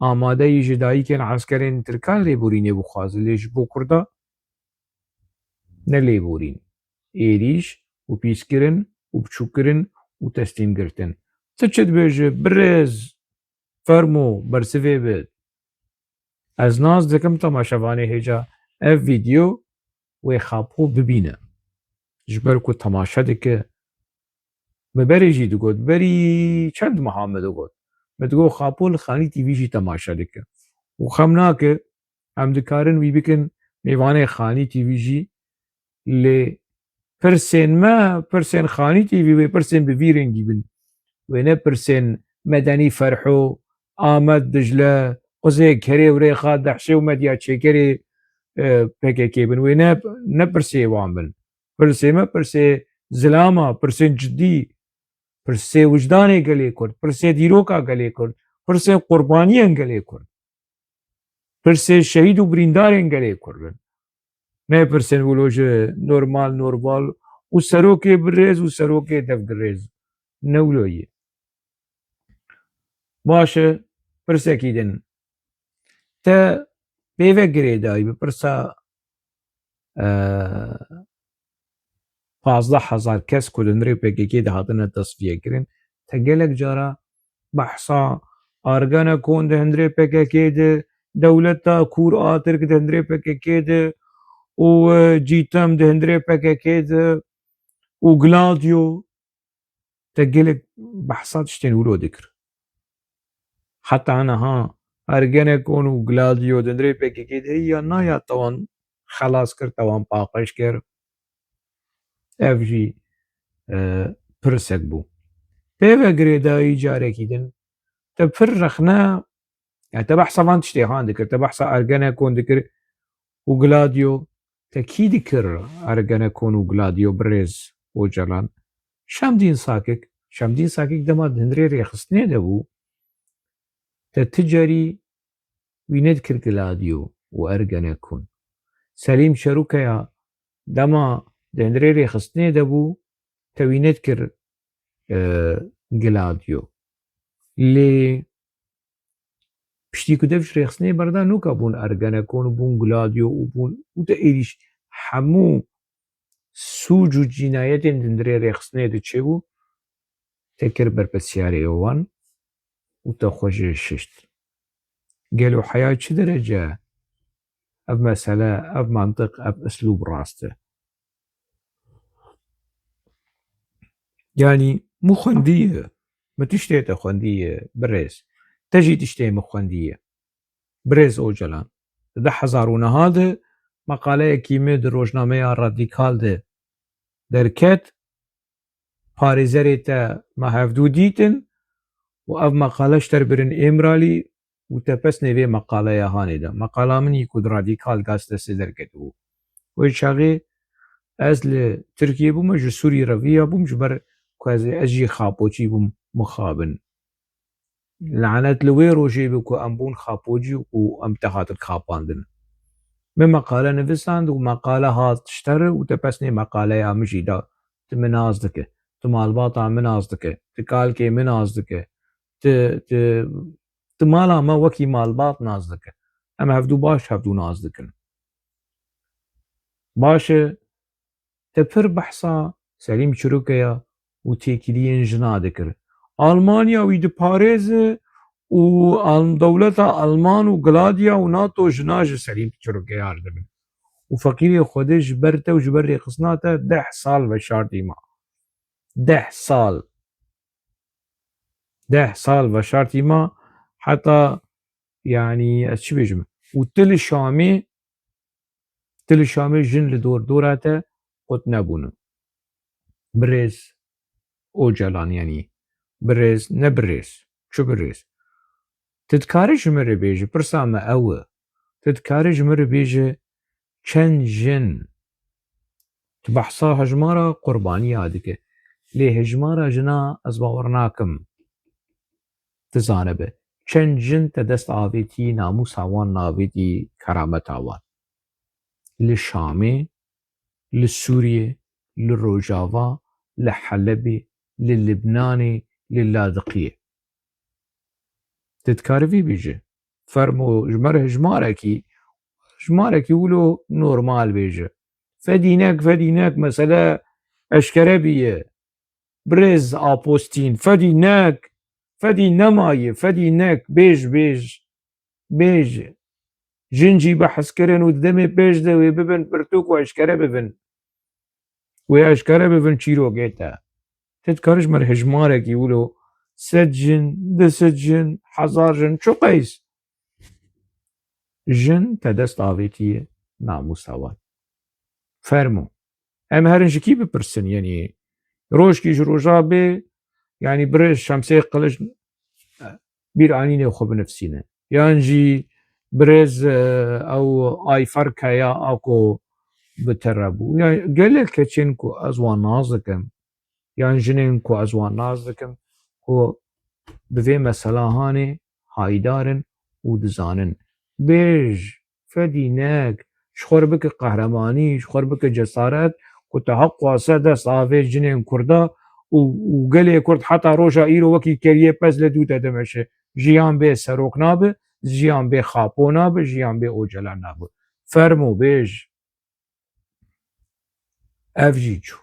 amadeyî ji dayîkên eskerên Tirkan lêborînê bixwazî lê ji bo Kurda ne lêborîn êrîş û pîskirin û biçûkkirin û teslîmgirtin tu çi dibêjî birêz fermo bersivê bid ez nas dikim temaşevanê hêja ev vîdeo wê xapo bibîne ji ber ku temaşe dike me berê jî digot berî çend meha me digot me digot xapo li Xanî TV jî temaşe dike û xem nake em dikarin wî bikin mêvanê Xanî TV jî lê pirsên me pirsên Xanî TV wê pirsên bi vî rengî bin wê ne pirsên مدني فرحو آمد دجلة قزي كري وريخا دحشي ومديا تشيكري PKK بن وينا نبرسي وامن برسي ما برسي زلامة برسي جدي برسي وجداني قلي كرد برسي ديروكا قلي كرد برسي قربانيا قلي كرد برسي شهيد وبريندارين قلي كرد نه برسي ولوج نورمال وسروكي بالريز وسروكي دفق الريز نولوي باشه برسي كيدن تا بيفا قريداي بپرسا 15,000 کس کلنری PKK ده هاتنه تصفیه کرن تا گلک جارا بحثا آرگانا کون ده هندری PKK ده دولتا کور آترک ده هندری PKK ده و جیتم ده هندری PKK ده و گلادیو تا گلک بحثات شتين ولو ذكر حتى أنا آرگانا کون و گلادیو ده هندری PKK ده هي نایا توان خلاص کر توان پاقش کر اف جی پرسک بو بيفا قريداي جاري كيدن تبفر رخنا يعني تبحث فان تشتي هان ذكر تبحث أرجانا كون ذكر وغلاديو تكيد ذكر أرجانا كون وغلاديو بريز وجلان شامدين ساكك دما هندري ريخصني دبو تتجري وينذكر غلاديو وأرجانا كون سليم شروكيا دما هندري ريخصني دبو توينذكر غلاديو لي پشتی کدفش رخصنه بردا نوکا بون ارگانه کون و بون گلادیو و بون و تا ایریش همو سوج و جنایت دندره رخصنه ده چه بو تکر برپسیاره اوان و تا خوش ششت قالوا حياة چه درجة اب مسألة اب منطق اب اسلوب راسته يعني مخندية ما تشتي تخندية بريس تجي تشتي مخندية بريز اوجلان ده حزارونه هذا مقاله كيمه در روزنامه رادیکال ده درکت پاريزري تا ما هفدو ديتن و اف مقاله شتر برن امرالي و تپس نوی مقاله هاني ده مقاله من يكود راديكال گاستس درکت بو و شاغي از لتركيا بوم جو سوري روية بوم جبر كوازي اجي خابوچي بوم مخابن لعنت لوي روجي بكو امبون خابوجي و امتحات الخاباندن من مقاله نویسند و مقاله هات تشتر و تپسني مقاله امجي دا تمنازدك تمالباطا منازدك تكالكي منازدك تمالا ما وكي مالباط نازدك اما هفدو باش هفدو نازدكن باش تفر بحثا سليم شروكيا و تيكيلين جنا دكر ألمانيا ويد باريز و دولتا ألمان و غلاديا و ناتو جناج سليم شروكيا عردبن و فقيري خودش جبرته و جبر خصناته 10 سال بشارتي ما 10 سال بشارتي ما حتى يعني اش بيجم و تل شامي جن لدور دوراته قد نبون بريز او جلان يعني بريز نبريز شو بريز تتكارج مر بيجي برسامة أوه تتكارج مر بيجي چند جن تبحثا هجمارا قرباني هادك لي هجمارا جنا از باورناكم تزانبه چند جن تدست آويتي ناموس هاوان ناويتي كرامت هاوان للشامي للسورية للروجافا لحلبي للبناني لللاذقية تتكارفي بيجي فرمو جمر هجماركي ولو نورمال بيجي فديناك مسألة اشكره بيه برز آبوستين فديناك فدي نمايه فديناك بيج جنجي بحث كرن ودمي بيج ده ويببن برتوك واشكره ببن چيرو جيتا تتكارج مر هجماركي ولو سجن دسجن حزار جن شو قيس جن تدست آويتي ناموس هوان فرمو ام هرنج كي ببرسن يعني روش كيش روجا بي يعني برش شمسي قلش بیرانینێ خۆ بنفسینە یانجی برێز ئەو ئایفەرکەیە ئاکۆ بتەرە بوو gelek keçên ku ez wan naz dikim yan jinên ku ez wan naz dikim ku bi vê meselahanê haydarin û dizanin bêj fedî nek ji xwe re bike qehremanî ji xwe re bike cesaret ku te heq xwase dest avê jinên Kurda û gelê Kurd heta roja îro wekî keriyê pez li dû te dimeşe jiyan bê serok nabe jiyan bê xapo nabe jiyan bê ocela nabe fermo bêj ev jî çû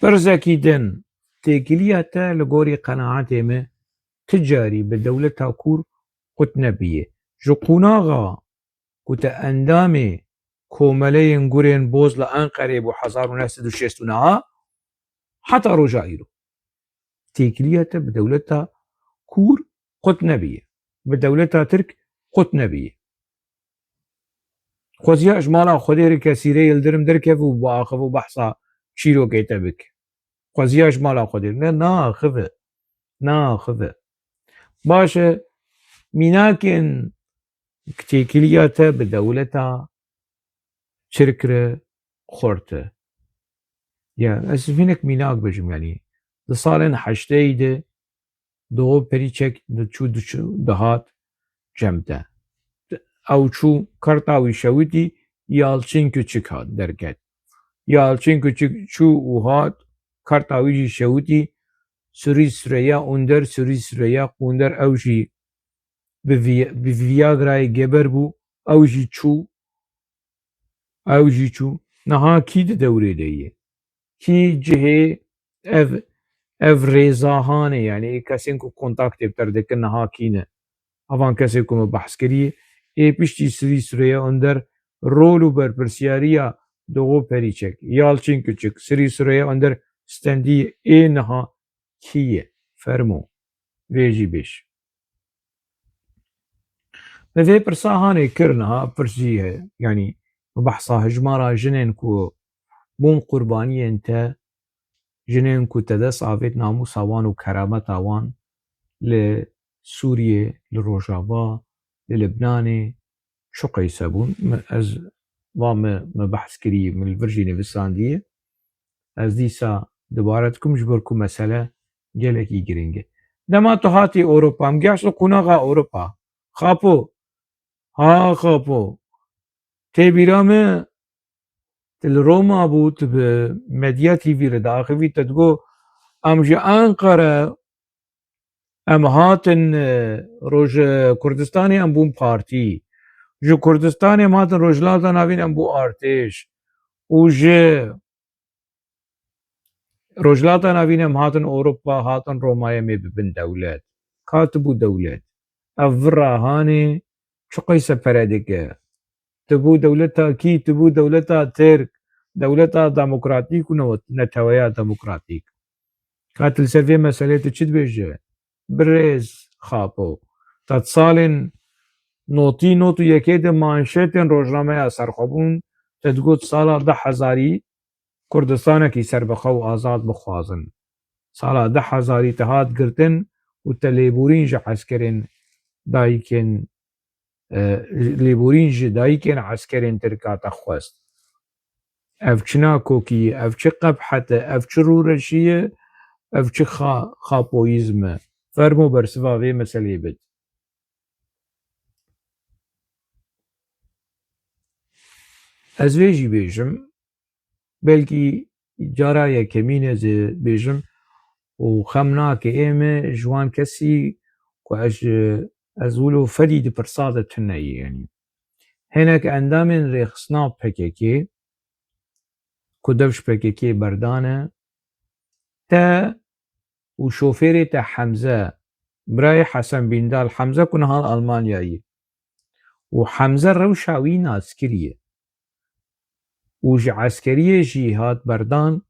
pirzekî din têkiliya te li gorî qenaetê me ti carî bi dewleta Kûr qut nebiye ji qunaxa ku te endamê komeleyên gurên boz li Enqereyê bû 1969 heta roja îro têkiliya te bi dewleta Kûr qut nebiye bi dewleta Tirk qut nebiye xweziya ji mala Xwedê re kesîrê Yildirim derkeve û biaxive û behsa çîrokê te bike xweziya ji mala Xwedê ne naxive baş e mînakên têkiliya te bi dewleta Tirk re xurt e ya ez hinek mînak bijim yanî di salên heşteyî de Doğu Perîçek çû dihat cem te ew çû Kartawî Şewitî Yalçın Küçük hat derket Yalçın Küçük çû û hat Kartawî jî Şewitî Sirî Süreyya Under Sirî Süreyya Qunder ew jî bi Viagrayê geber bû ew jî çû niha kî di dewrê de ye kî cihê ev rêzahanê yanî kesên ku kontaktê bi te re dikin niha kî ne evan kesê ku me behs kiriye ê piştî Sirî Süreyya Under rol û berpirsyariya Doğu Perîçek Yalçın Küçük Sirî Süreyya Under stendiyê ê niha kî ye fermo vê jî bêj bi vê pirsa hanê kir niha pirsî ye yanî bi behsa hejmara jinên ku bûn qurbaniyên te jinên ku te dest avêt namûsa wan û kerameta wan li Sûriyê li Rojava li Libnanê çi qeyse bûn ez va me behs kirî min li vir jî nivîsandiye ez dîsa dibare dikim ji ber ku mesele gelekî giring e dema tu hatî Ewropa em gihaşt li qunaxa Ewropa xapo tê bîra me tu li Roma bû tu bi Medya TV re diaxivî te digo em ji Enqere em hatin Roj Kurdistanê em bûn partî ji Kurdistanê em hatin Rojhilata Navîn em bû artêş û ji Rojhilata Navîn em hatin Ewropa hatin Romayê em ê bibin dewlet ka tibû dewlet ev vira hanê çi qeyse pere dike tibû dewleta kî tibû dewleta Tirk dewleta demokratîk û neteweya demokratîk ka tu li ser vê meselê tu çi dibêje birêz xapo te di salên notî not û yekê de manşetên rojnameya serxwebûn te digot sala 10,000 Kurdistanekî serbixwe û azad bixwazin sala 10,000 te hat girtin û te lêborîn ji eskerên dayîkên lêborîn ji dayîkên eskerên Tirk te xwest ev çi nakokî ye ev çi qebhet e ev çi rûreşî ye ev çi xapoyîzm e fermo bersiva vê meselê bid ez vê jî bêjim belkî cara yekemîn ez ê bêjim û xem nake ême ji wan kesî ku ez wilo fedî di pirsa de tuneyê yanî hinek endamên rêxistina PKK ku dev ji PKK berdane te û şofêrê te Hemze birayê Hesen Bîndal Hemze ku niha Almanyayê û Hemze rewşa wî naskirî ye û ji eskeriyê jî hat berdan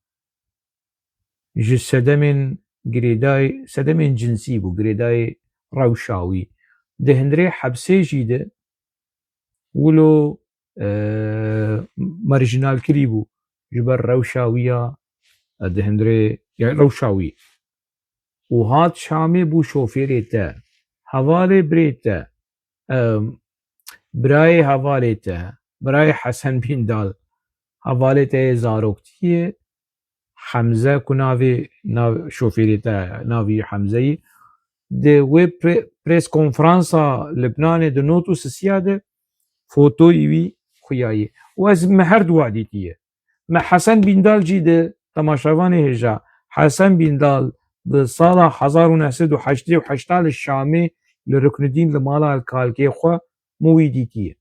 ji sedemên cinsî bû girêdayê rewşa wî di hundirê hebsê jî de wilo marjinalkirî bû ji ber rewşa wî ya di hundirê rewşa wî وهات شامي بو شوفيريته هوالي بريته براي هواليته براي حسن بن دال هواليته زاروكتيه حمزه كنافي شوفيريته نافي حمزه دي ويب بريس كونفرانسا لبنان دي نوتو سياده فوتو يوي خياي واز مهرد واديتيه ما حسن بن دال جيده تماشاواني هجا حسن بن دال بصالة 1988 الشامي لركن الدين لمالا الكالكي خو مويديتيه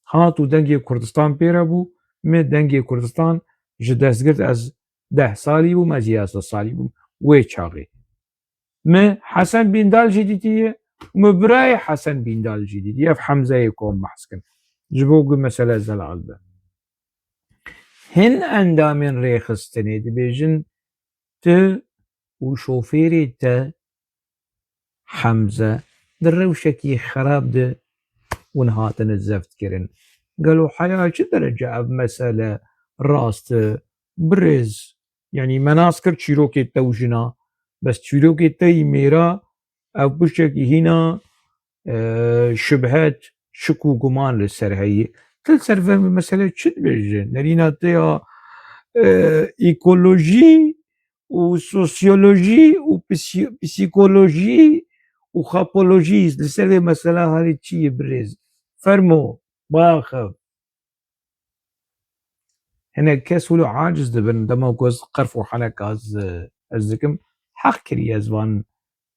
هاتو دنگي كردستان بيرابو مي دنگي كردستان جدسگرد از 10 سالي بو ما 11 سالي بو وي چاغي مي حسن بن دال جديدية مبراي حسن بن دال جديدية في حمزة يكون محسكن جبوق مسألة زلال هن اندامين ريخستني دبيجن ت وشوفيري ت حمزة دروشكي خراب ده ونهاتن الزفت كرن قالوا حياة شو درجة بمسألة راست برز يعني مناسكر تشيروكي توجنا بس تشيروكي تي ميرا او بشكي هنا شبهات شكو قمان للسر هي تل سر مسألة شد بيجن نرينا تيا ايكولوجي وسوسيولوجي وبسيكولوجي وخابولوجي لسر مسألة هذه تشي برز فرمو باخف هنا كاس ولو عاجز دبن دما قوز قرف وحنك ازكم حق كري ازوان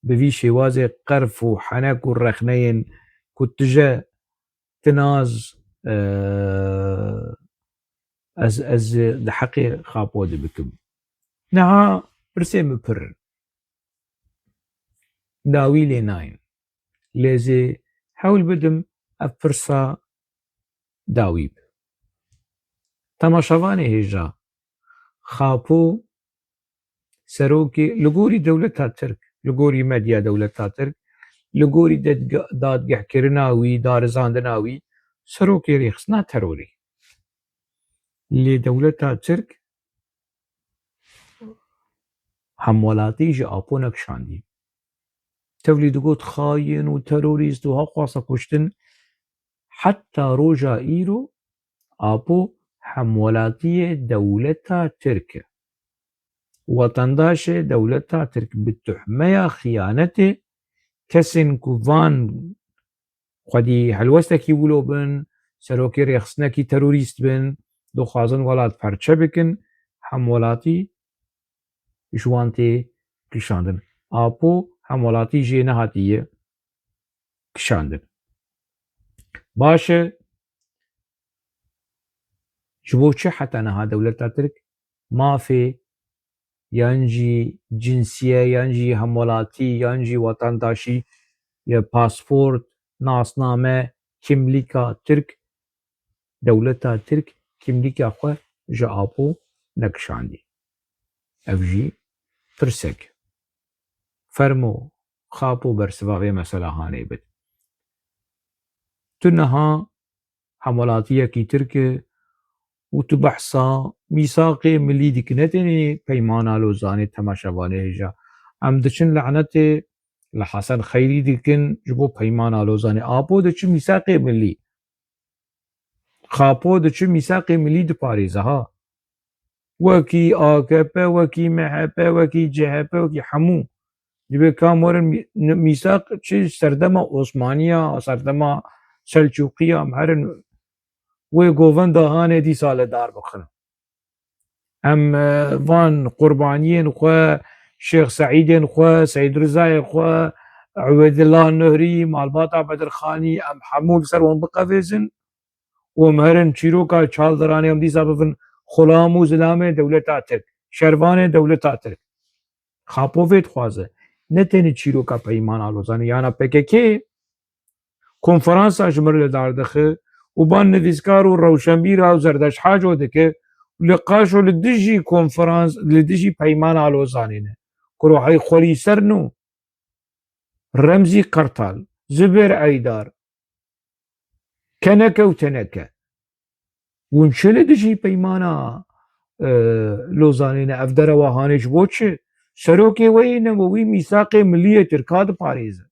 بفي شوازي قرف وحنك والرخنين كتجا تناز از دحقي خابود بكم نها برسيم بر داوي لي ناين لازي حاول بدم افرصا داويب تماشاواني هجا خاپو سروكي لغوري دولتها ترك لغوري مديا دولتها ترك لغوري دادگه كرناوي دارزاندناوي سروكي ريخصنا تروري لدولتها ترك همولاتي جي آپو نكشاندي تولي دقوت خاين وتروريست وها قواسا كشتن حتى روجا ايرو آپو همولاتي دولتها ترك وطنداش دولتها ترك بالتحمية خيانته كسن كوفان خدي هلوستكي ولو بن سروكي ريخصنكي تروريست بن دو خازن ولات پرچه بكن همولاتي جوانتي كشاندن آپو همولاتي جي نهاتيه كشاندن باشه جبو چه حتى نها دولتها ترك ما في ينجي جنسية ينجي همولاتي ينجي وطنداشي يا باسبورت ناسنامه كمليكا ترك دولتها ترك كمليكا خو جا آپو نكشاندي افجي فرسك فرمو خابو برسبابي مسألة هاني بد تنها حمولاتية كي ترك وتبحثا ميثاقي ملي ديكنتني بيمانا لوزاني تماشاواني هجا ام دچن لعنتي لحسن خيري ديكن جبو بيمانا لوزاني آپو دچن ميثاقي ملي خابو دچن ميثاقي ملي دي باريزها وكي آكبه وكي محبه وكي جهبه وكي حمو جبه كامورن ميثاق چه سردما عثمانية سردما سلجوقية مهرن وي گوون دهانه دي سال دار بخن ام وان قربانيين خو شيخ سعيدين خو سيد رزاي خو عبيد الله النهري مالباطا بدرخاني ام حمول سرون بقفزن ومهرن چيروكا چالدراني ام دي سببن خلامو زلامه دولتا ترك شروان دولتا ترك خاپوفت خوازه نتنی چیروکا پیمان آلوزانه یانا پککی کنفرانس اجمر داردخه و بان نویسکار و روشنبیر و زردش حاجو دکه لقاشو لدجی کنفرانس لدجی پیمان آلوزانه نه کروحی خولی سرنو رمزی قرطال زبر ایدار کنکه و تنکه ونچه لدجی پیمانا لوزانه نه افدر واهانش بوچه سەرۆکێ وەی میساقê milliyê Tirka diparêze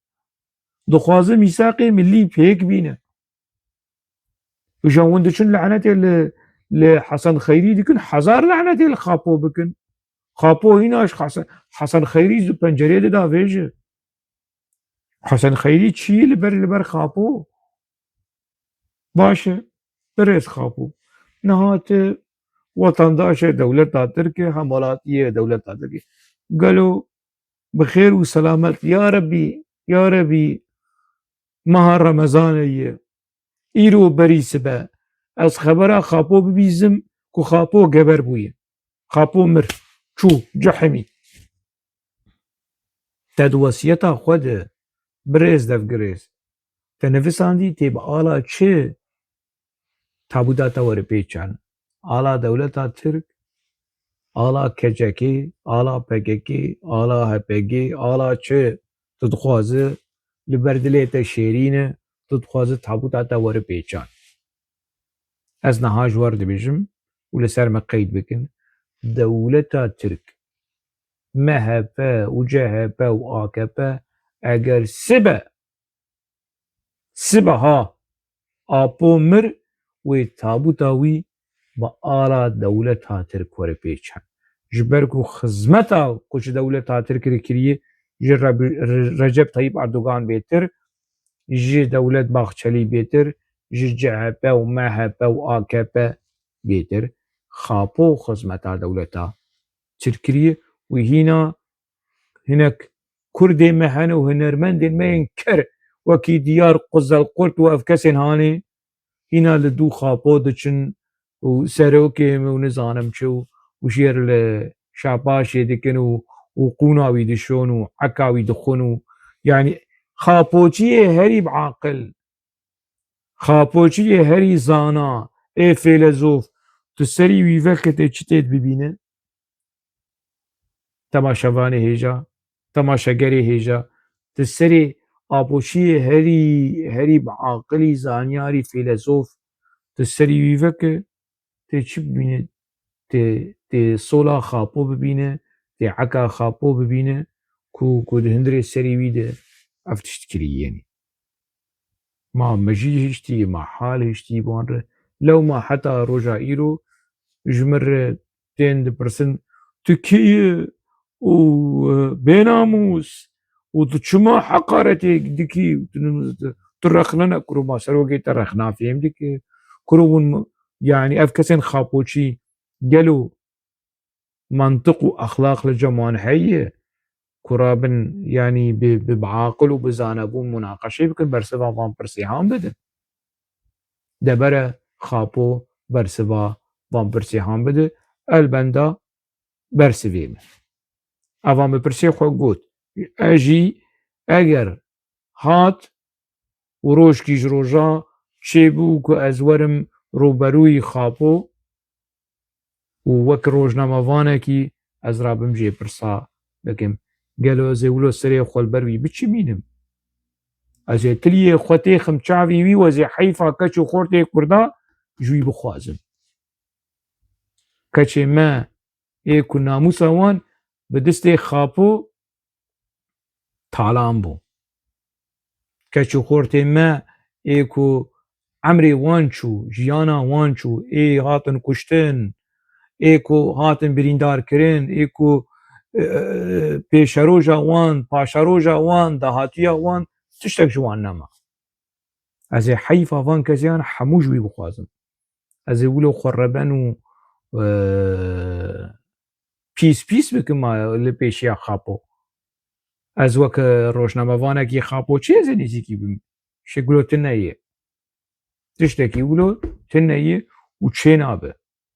dixwaze mîsaqê millî pêk bîne îja hûn diçin lehnetê li Hesan Xeyrî dikin hezar lehnetê li Xapo bikin Xapo hîna ji Hesan Xeyrî ji pencerê dida vê jî Hesan Xeyrî çiyê li ber Xapo baş e birêz Xapo nehate wetandaşê dewleta Tirkê hemalatiyê dewleta Tirkê gelo bi xêr û selamet ya Rebbî meha Remezanê ye îro berî sibe ez xebera Xapo bibîzim ku Xapo geber bûye Xapo mir çû cehimî te di wesiyeta xwe de birêz devgirêz te nivisandî tê bi ala çi tabûta te were pêçan ala dewleta Tirk ala KCK ala PKK ala HPG ala çi tu dixwaze li ber dilê te şêrîne tu dixwaze tabûta te were pêçan ez niha ji we re dibêjim û li ser me qeyd bikin dewleta Tirk MHP û CHP û AKP eger sibeha Apo mir wê tabûta wî bi ala dewleta Tirk were pêçan ji ber ku xizmeta ku ji dewleta Tirkê kiriye ji Recep Tayyip Erdogan bêtir ji Dewlet Bahçelî bêtir ji CHP û MHP û AKP bêtir Xapo xizmeta dewleta Tirk kiriye û hîna hinek Kurdê me hene û hunermendên me yên ker wekî Diyar Quzelqurt û ev kesên hanê hîna li dû Xapo diçin û serokê û nizanim çi û jêr li şapaşê dikin û qûna wî dişon û heka wî dixwin û yanî Xapoçiyê herî biaqil Xapoçiyê herî zana ê fêlezof tu serî wî veketê çi tê bibîne temaşevanê hêja temaşegerê hêja tu serê apoçiyê herî biaqilî zanyarî fêlezof tu serî wî veke tê çi bibîne tê sola Xapo bibîne tê heka Xapo bibîne ku di hundirê serê wî de ev tiştkirî yenî ma mejî hiştî ma hal hiştî wan re lewma heta roja îro ji min re tên dipirsin tu kê yî û bênamûs û tu çima heqaretê dikî tu rexne ku ma serokê te rexna fêm dike ku hûn yanî ev kesên Xapoçî gelo mantiq û exlaq li cem wan heye ku rabin yanî bi biaqil û bi zanebûn mûnaqeşê bikin bersiva van pirsîhan bidin debere Xapo bersiva van pirsîhan bide elbenda bersivê min evan bi pirsê xwe got ez jî eger hat û rojkî ji rojan çêbû ku ez werim rûberûyî Xapo û wek rojnamevanekî ez rabim jê pirsa bikim gelo ez ê wilo serê xwe li ber wî biçimînim ez ê tiliyê xwe têxim çavê wî û ez ê heyfa keç û xortê Kurda ji wî bixwazim keçê me ê ku namûsa wan bi distê Xapo talan bû keç û xortê me ê ku emrê wan çû jiyana wan çû ê hatin kuştin ê ku hatin birîndarkirin ê ku pêşeroja wan paşeroja wan dahatiya wan tiştek ji wan nema ez ê heyfa van kesiyan hemû ji wî bixwazim ez ê wilo xwe reben û pîs bikim li pêşiya Xapo ez wek rojnamevanekî Xapoçî ez ê nêzîkî bim şêgulo tu neyê tiştekî wilo tu neyê û çê nabe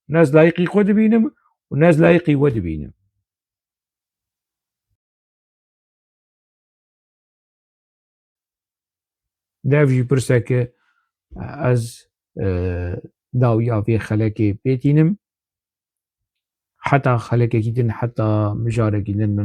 nez layıqî xwe dibînim û nez layıqî we dibînim dev jî pirseke ez dawiya vê xelekê pêtînim heta xelekekî din heta mijarekî din